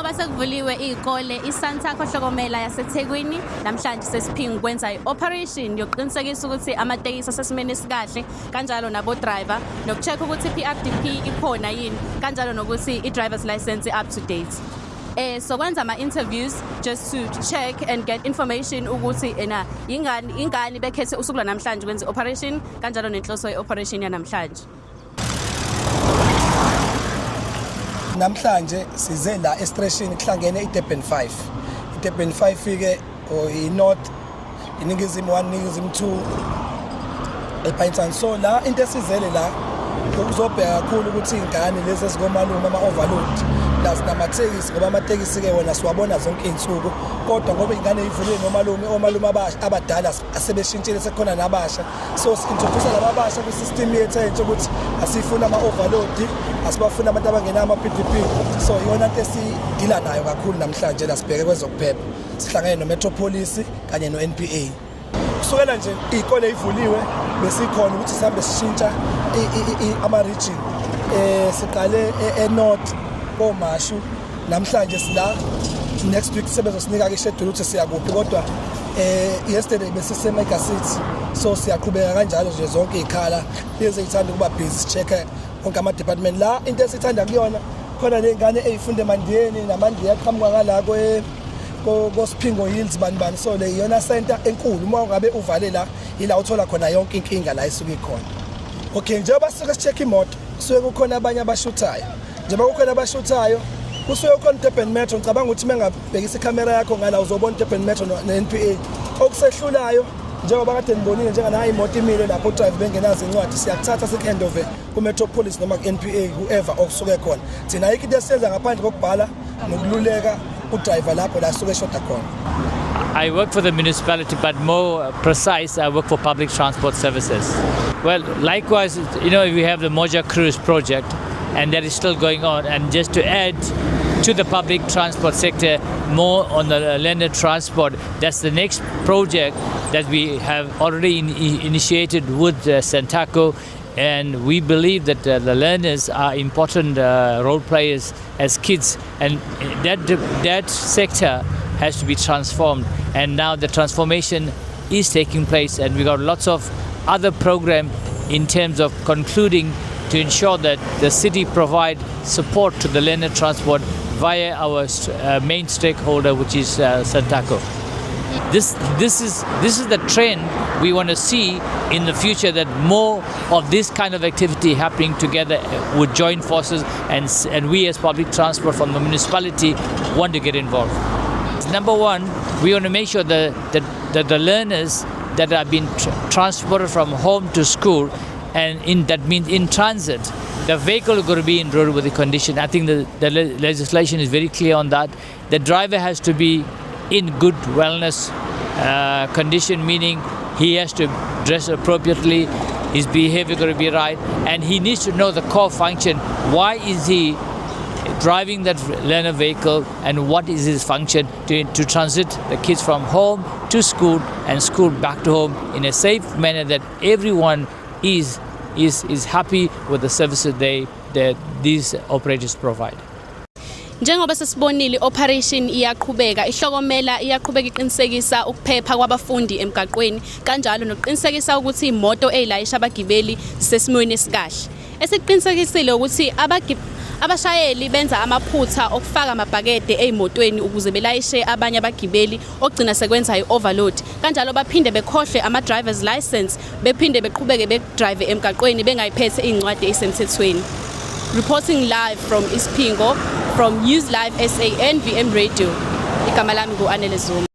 Njengoba sekuvuliwe izikole, iSantaco Hlokomela yaseThekwini namhlanje sesiphinde ukwenza i-operation yokuqinisekisa ukuthi amatekisi asesimeni esikahle kanjalo nabo driver nokucheck ukuthi iPRDP ikhona yini kanjalo nokuthi i-driver's license up to date. So kwenza ama-interviews just to check and get information ukuthi ingani bekhethe usuku lwanamhlanje ukwenza i-operation kanjalo nenhloso ye-operation yanamhlanje. Namhlanje size la estation kuhlangene iDurban 5. iDurban 5 fike iNorth, iningizimu 1, iningizimu 2, ePinetown. So la into esizele la ukuzobheka kakhulu ukuthi ingane lezi ezikomalume ama-overload nasinamatekisi ngoba amatekisi-ke wona siwabona zonke iy'nsuku kodwa ngoba ingane ivulile omalume abadala asebeshintshile sekhona nabasha. So si-introduce laba basha kwi-system yethu entsha ukuthi asifuna ama-overload, asibafuna abantu abangena ama-PDP. So iyona into esidila nayo kakhulu namhlanje la sibheke kwezokuphepha. Sihlangene no-Metropolis kanye no-NPA. Kusukela nje iy'kole ivuliwe besikhona ukuthi sihambe sishintsha ama-region. Siqale eNorth koMashu, namhlanje sila, next week sebezosinika ishedule ukuthi siyakuphi kodwa yesterday besise-Mega City. So siyaqhubeka kanjalo nje zonke iy'khala lezi ey'thanda ukuba busy check onke ama-department. La into esithanda kuyona khona ley'ngane ey'funda eMandiyeni naMandiya aqhamuka ngala koSiphingo Hills bani. So le iyona center enkulu uma ungabe uvale la ila uthola khona yonke inkinga la isuke ikhona. Okay, njengoba sisuke si-check imoto kusuke kukhona abanye abashuthayo. Njengoba kukhona abashuthayo kusuke kukhona Durban Metro. Ngicabanga ukuthi mengabhekisa ikhamera yakho ngala uzobona Durban Metro ne-NPA. Okusehlulayo njengoba kade nibonile njengana imoto imile lapho drive bengenazo incwadi siyakuthatha sik-hand over ku-Metropolis noma ku-NPA whoever okusuke khona. Thina ayikho into esiyenza ngaphandle kokubhala nokululeka udriver lapho la suke eshoda khona. I work for the municipality, but more precise, I work for public transport services. Well, likewise, we have the Moja Cruise project, and that is still going on. And just to add to the public transport sector, more on the learner transport, that's the next project that we have already initiated with Santaco. And we believe that the learners are important role players as kids, and that sector has to be transformed. And now the transformation is taking place, and we got lots of other program in terms of concluding to ensure that the city provide support to the learner transport via our main stakeholder, which is Santaco. This is the trend we want to see in the future, that more of this kind of activity happening together would join forces, and we as public transport from the municipality want to get involved. Number one, we want to make sure that the learners that have been transported from home to school, and that means in transit, the vehicle is going to be in roadworthy condition. I think the legislation is very clear on that. The driver has to be in good wellness condition, meaning he has to dress appropriately, his behavior going to be right, and he needs to know the core function. Why is he driving that learner vehicle, and what is his function to transit the kids from home to school and school back to home in a safe manner, that everyone is happy with the services that these operators provide. Njengoba sesibonile operation iyaqhubeka, ihlokomela iyaqhubeka iqinisekisa ukuphepha kwabafundi emgaqweni kanjalo nokuqinisekisa ukuthi imoto ezilayisha abagibeli zisesimweni esikahle. Esiqinisekisile ukuthi abashayeli benza amaphutha okufaka amabhakede ezimotweni ukuze belayishe abanye abagibeli ogcina sekwenza i-overload. Kanjalo baphinde bekhohle ama-driver's license, bephinde beqhubeke bedrive emgaqweni bengayiphethe incwadi ezisemthethweni. Reporting live from Isipingo from News Live SA and VM Radio. Igama lami ngu-Anele Zuma.